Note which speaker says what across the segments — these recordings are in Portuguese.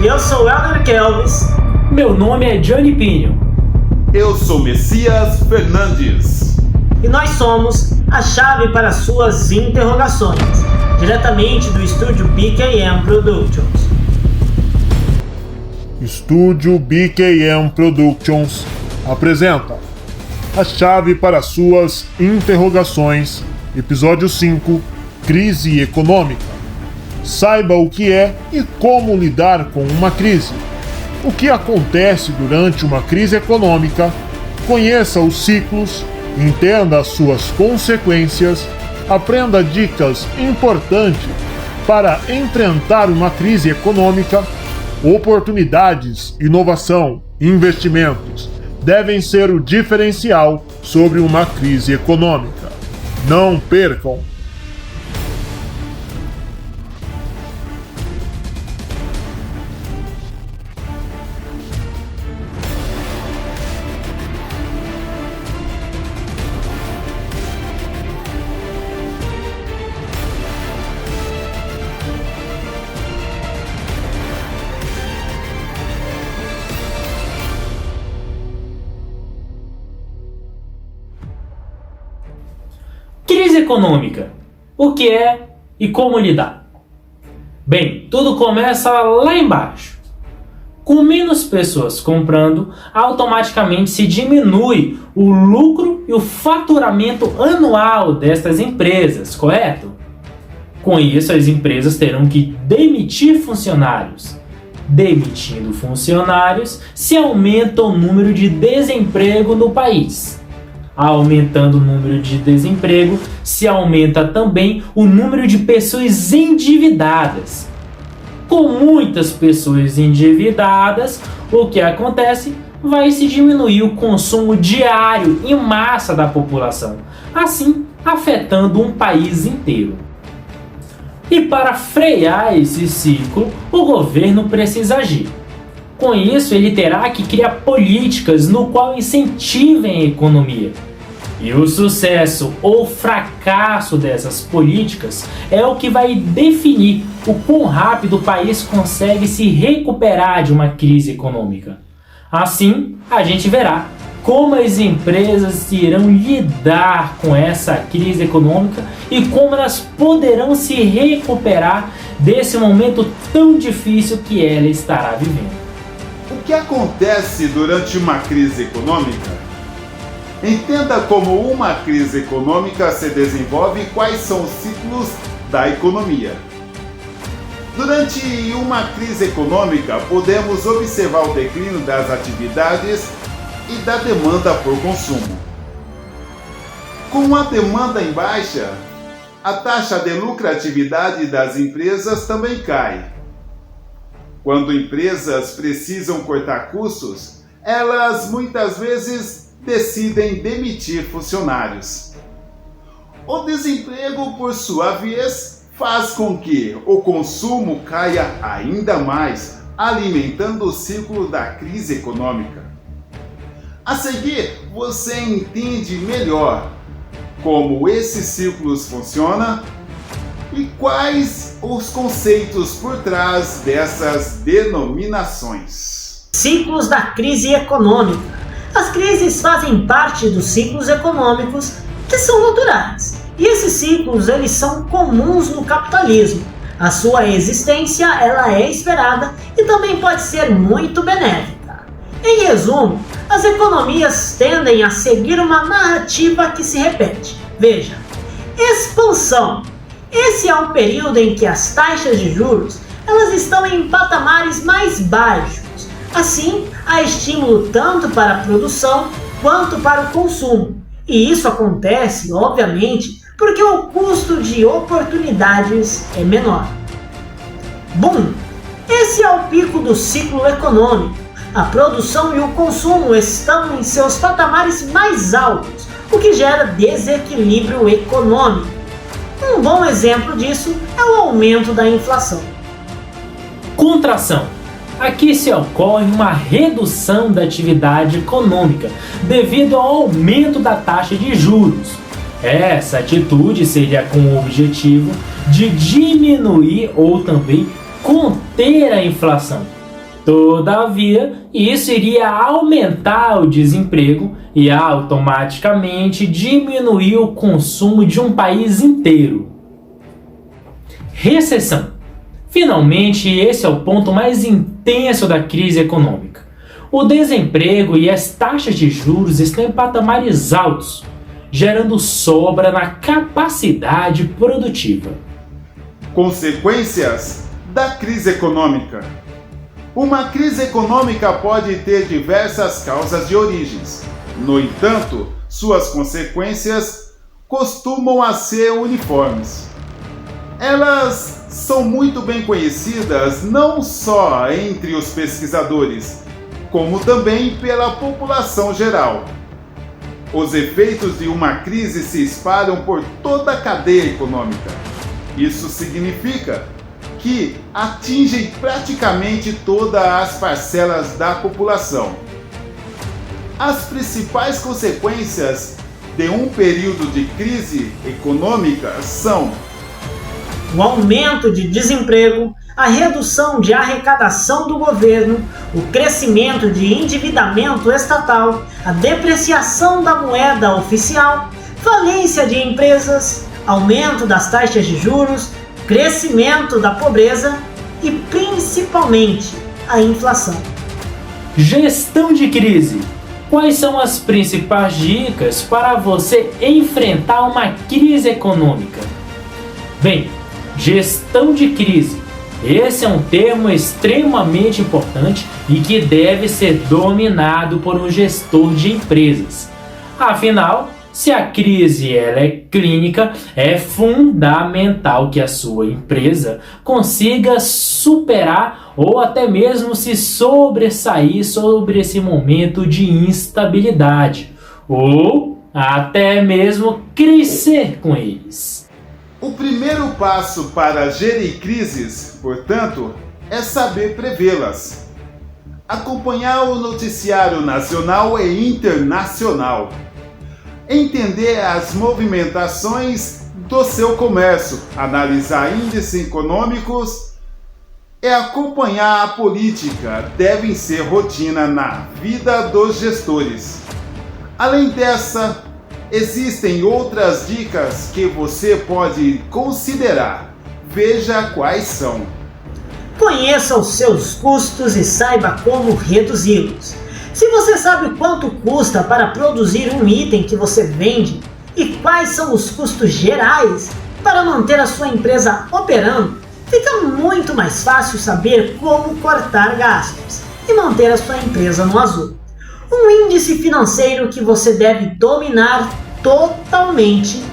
Speaker 1: E eu sou Helder Kelvis.
Speaker 2: Meu nome é Johnny Pinho.
Speaker 3: Eu sou Messias Fernandes.
Speaker 1: E nós somos a chave para suas interrogações, diretamente do estúdio BKM Productions.
Speaker 4: Estúdio BKM Productions apresenta a chave para suas interrogações, episódio 5, Crise Econômica. Saiba o que é e como lidar com uma crise. O que acontece durante uma crise econômica, conheça os ciclos, entenda as suas consequências, aprenda dicas importantes para enfrentar uma crise econômica. Oportunidades, inovação, investimentos devem ser o diferencial sobre uma crise econômica. Não percam!
Speaker 2: Crise econômica. O que é e como lidar? Bem, tudo começa lá embaixo. Com menos pessoas comprando, automaticamente se diminui o lucro e o faturamento anual destas empresas, correto? Com isso, as empresas terão que demitir funcionários. Demitindo funcionários, se aumenta o número de desemprego no país. Aumentando o número de desemprego, se aumenta também o número de pessoas endividadas. Com muitas pessoas endividadas, o que acontece? Vai se diminuir o consumo diário em massa da população, assim afetando um país inteiro. E para frear esse ciclo, o governo precisa agir. Com isso, ele terá que criar políticas no qual incentivem a economia. E o sucesso ou fracasso dessas políticas é o que vai definir o quão rápido o país consegue se recuperar de uma crise econômica. Assim, a gente verá como as empresas irão lidar com essa crise econômica e como elas poderão se recuperar desse momento tão difícil que ela estará vivendo.
Speaker 3: O que acontece durante uma crise econômica? Entenda como uma crise econômica se desenvolve e quais são os ciclos da economia. Durante uma crise econômica, podemos observar o declínio das atividades e da demanda por consumo. Com a demanda em baixa, a taxa de lucratividade das empresas também cai. Quando empresas precisam cortar custos, elas muitas vezes decidem demitir funcionários. O desemprego, por sua vez, faz com que o consumo caia ainda mais, alimentando o ciclo da crise econômica. A seguir, você entende melhor como esses ciclos funcionam e quais os conceitos por trás dessas denominações.
Speaker 1: Ciclos da crise econômica. As crises fazem parte dos ciclos econômicos que são naturais. E esses ciclos eles são comuns no capitalismo. A sua existência ela é esperada e também pode ser muito benéfica. Em resumo, as economias tendem a seguir uma narrativa que se repete. Veja, expansão. Esse é um período em que as taxas de juros elas estão em patamares mais baixos. Assim, há estímulo tanto para a produção quanto para o consumo. E isso acontece, obviamente, porque o custo de oportunidades é menor. Boom! Esse é o pico do ciclo econômico. A produção e o consumo estão em seus patamares mais altos, o que gera desequilíbrio econômico. Um bom exemplo disso é o aumento da inflação.
Speaker 2: Contração. Aqui se ocorre uma redução da atividade econômica devido ao aumento da taxa de juros. Essa atitude seria com o objetivo de diminuir ou também conter a inflação. Todavia, isso iria aumentar o desemprego e automaticamente diminuir o consumo de um país inteiro. Recessão. Finalmente, esse é o ponto mais intenso da crise econômica. O desemprego e as taxas de juros estão em patamares altos, gerando sobra na capacidade produtiva.
Speaker 3: Consequências da crise econômica. Uma crise econômica pode ter diversas causas de origens. No entanto, suas consequências costumam a ser uniformes. Elas são muito bem conhecidas não só entre os pesquisadores, como também pela população geral. Os efeitos de uma crise se espalham por toda a cadeia econômica. Isso significa que atingem praticamente todas as parcelas da população. As principais consequências de um período de crise econômica são
Speaker 1: o aumento de desemprego, a redução de arrecadação do governo, o crescimento de endividamento estatal, a depreciação da moeda oficial, falência de empresas, aumento das taxas de juros, crescimento da pobreza e, principalmente, a inflação.
Speaker 2: Gestão de crise. Quais são as principais dicas para você enfrentar uma crise econômica? Bem, gestão de crise. Esse é um termo extremamente importante e que deve ser dominado por um gestor de empresas. Afinal, se a crise ela é clínica, é fundamental que a sua empresa consiga superar ou até mesmo se sobressair sobre esse momento de instabilidade ou até mesmo crescer com eles.
Speaker 3: O primeiro passo para gerir crises, portanto, é saber prevê-las. Acompanhar o noticiário nacional e internacional. Entender as movimentações do seu comércio, analisar índices econômicos e acompanhar a política devem ser rotina na vida dos gestores. Além dessa, existem outras dicas que você pode considerar. Veja quais são.
Speaker 1: Conheça os seus custos e saiba como reduzi-los. Se você sabe quanto custa para produzir um item que você vende e quais são os custos gerais para manter a sua empresa operando, fica muito mais fácil saber como cortar gastos e manter a sua empresa no azul. Um índice financeiro que você deve dominar totalmente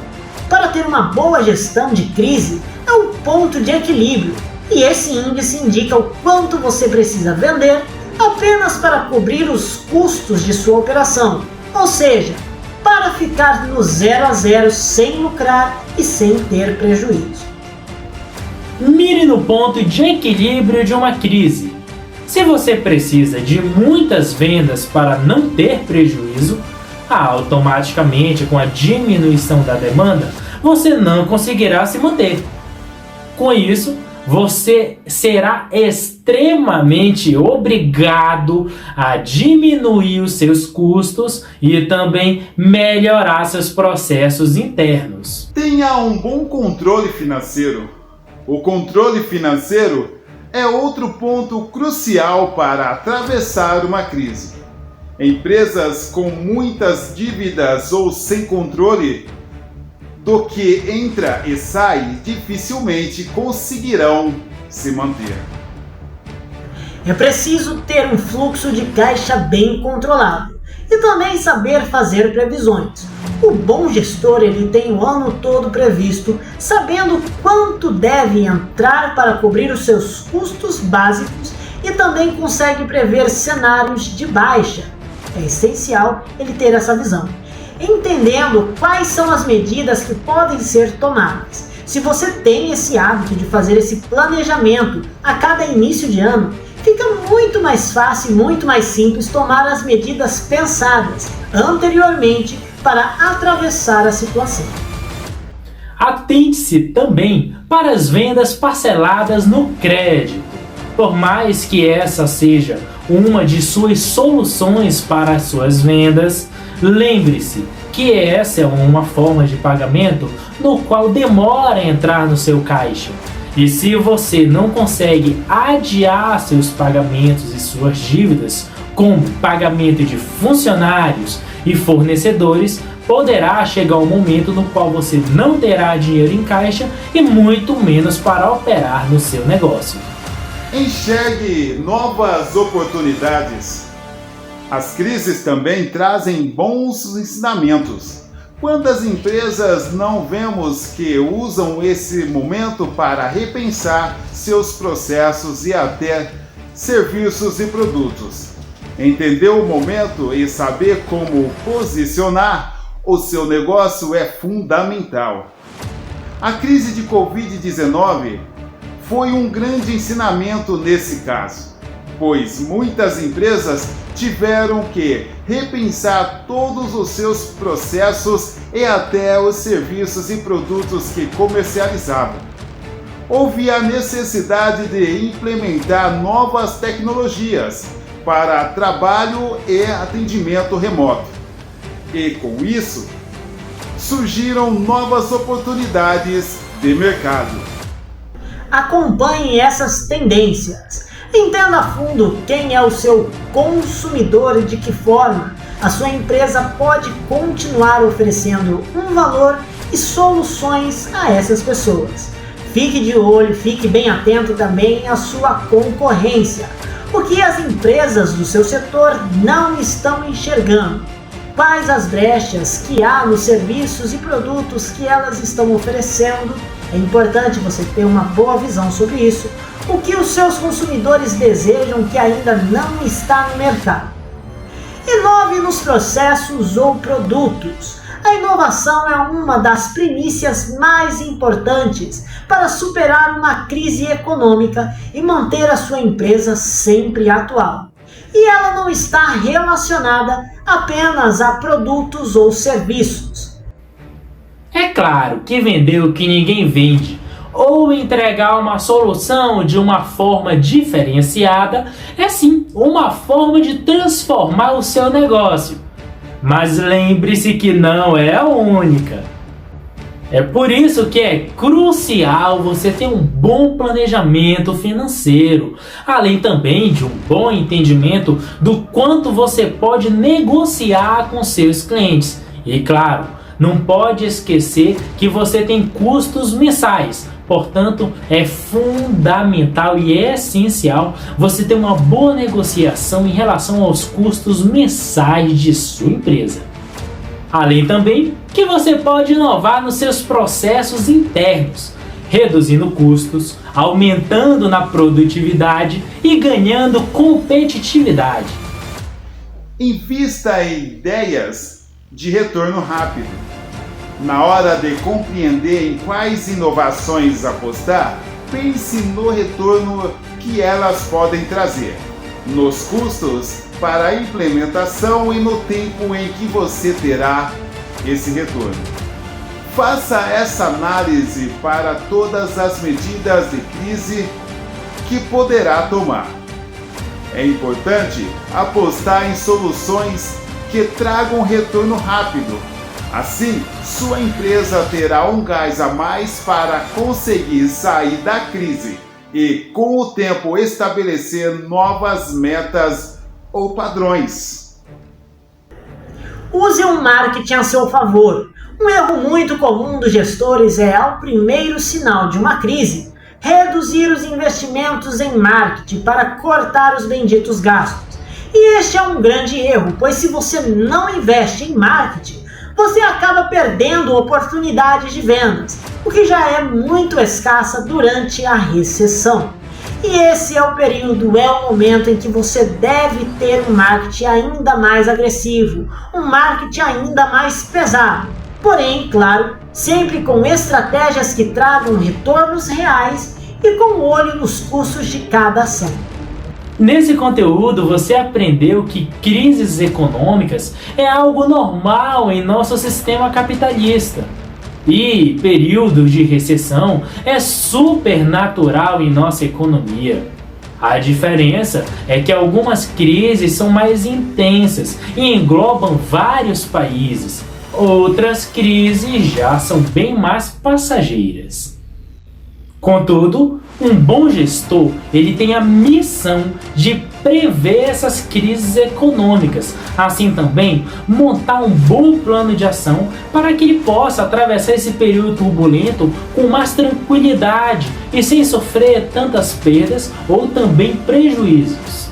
Speaker 1: para ter uma boa gestão de crise é o ponto de equilíbrio, e esse índice indica o quanto você precisa vender apenas para cobrir os custos de sua operação, ou seja, para ficar no 0 a 0 sem lucrar e sem ter prejuízo.
Speaker 2: Mire no ponto de equilíbrio de uma crise. Se você precisa de muitas vendas para não ter prejuízo, automaticamente com a diminuição da demanda, você não conseguirá se manter. Com isso, você será extremamente obrigado a diminuir os seus custos e também melhorar seus processos internos.
Speaker 3: Tenha um bom controle financeiro. O controle financeiro é outro ponto crucial para atravessar uma crise. Empresas com muitas dívidas ou sem controle do que entra e sai dificilmente conseguirão se manter.
Speaker 1: É preciso ter um fluxo de caixa bem controlado e também saber fazer previsões. O bom gestor ele tem o ano todo previsto, sabendo quanto deve entrar para cobrir os seus custos básicos e também consegue prever cenários de baixa. É essencial ele ter essa visão, entendendo quais são as medidas que podem ser tomadas. Se você tem esse hábito de fazer esse planejamento a cada início de ano, fica muito mais fácil e muito mais simples tomar as medidas pensadas anteriormente para atravessar a situação.
Speaker 2: Atente-se também para as vendas parceladas no crédito. Por mais que essa seja uma de suas soluções para as suas vendas, lembre-se que essa é uma forma de pagamento no qual demora a entrar no seu caixa. E se você não consegue adiar seus pagamentos e suas dívidas com pagamento de funcionários e fornecedores, poderá chegar um momento no qual você não terá dinheiro em caixa e muito menos para operar no seu negócio.
Speaker 3: Enxergue novas oportunidades. As crises também trazem bons ensinamentos. Quantas empresas não vemos que usam esse momento para repensar seus processos e até serviços e produtos? Entender o momento e saber como posicionar o seu negócio é fundamental. A crise de Covid-19 foi um grande ensinamento nesse caso, pois muitas empresas tiveram que repensar todos os seus processos e até os serviços e produtos que comercializavam. Houve a necessidade de implementar novas tecnologias para trabalho e atendimento remoto. E com isso, surgiram novas oportunidades de mercado.
Speaker 1: Acompanhe essas tendências. Entenda a fundo quem é o seu consumidor e de que forma a sua empresa pode continuar oferecendo um valor e soluções a essas pessoas. Fique de olho, fique bem atento também à sua concorrência. O que as empresas do seu setor não estão enxergando? Quais as brechas que há nos serviços e produtos que elas estão oferecendo? É importante você ter uma boa visão sobre isso. O que os seus consumidores desejam que ainda não está no mercado. Inove nos processos ou produtos. A inovação é uma das primícias mais importantes para superar uma crise econômica e manter a sua empresa sempre atual. E ela não está relacionada apenas a produtos ou serviços.
Speaker 2: É claro que vender o que ninguém vende ou entregar uma solução de uma forma diferenciada é sim uma forma de transformar o seu negócio. Mas lembre-se que não é a única. É por isso que é crucial você ter um bom planejamento financeiro, além também de um bom entendimento do quanto você pode negociar com seus clientes. E claro, não pode esquecer que você tem custos mensais. Portanto, é fundamental e é essencial você ter uma boa negociação em relação aos custos mensais de sua empresa. Além também que você pode inovar nos seus processos internos, reduzindo custos, aumentando na produtividade e ganhando competitividade.
Speaker 3: Invista em ideias de retorno rápido. Na hora de compreender em quais inovações apostar, pense no retorno que elas podem trazer, nos custos para a implementação e no tempo em que você terá esse retorno. Faça essa análise para todas as medidas de crise que poderá tomar. É importante apostar em soluções que tragam retorno rápido. Assim, sua empresa terá um gás a mais para conseguir sair da crise e, com o tempo, estabelecer novas metas ou padrões.
Speaker 1: Use o marketing a seu favor. Um erro muito comum dos gestores é, ao primeiro sinal de uma crise, reduzir os investimentos em marketing para cortar os benditos gastos. E este é um grande erro, pois se você não investe em marketing, você acaba perdendo oportunidades de vendas, o que já é muito escassa durante a recessão. E esse é o período, é o momento em que você deve ter um marketing ainda mais agressivo, um marketing ainda mais pesado. Porém, claro, sempre com estratégias que tragam retornos reais e com o olho nos custos de cada ação.
Speaker 2: Nesse conteúdo você aprendeu que crises econômicas é algo normal em nosso sistema capitalista. E períodos de recessão é super natural em nossa economia. A diferença é que algumas crises são mais intensas e englobam vários países. Outras crises já são bem mais passageiras. Contudo, um bom gestor, ele tem a missão de prever essas crises econômicas, assim também montar um bom plano de ação para que ele possa atravessar esse período turbulento com mais tranquilidade e sem sofrer tantas perdas ou também prejuízos.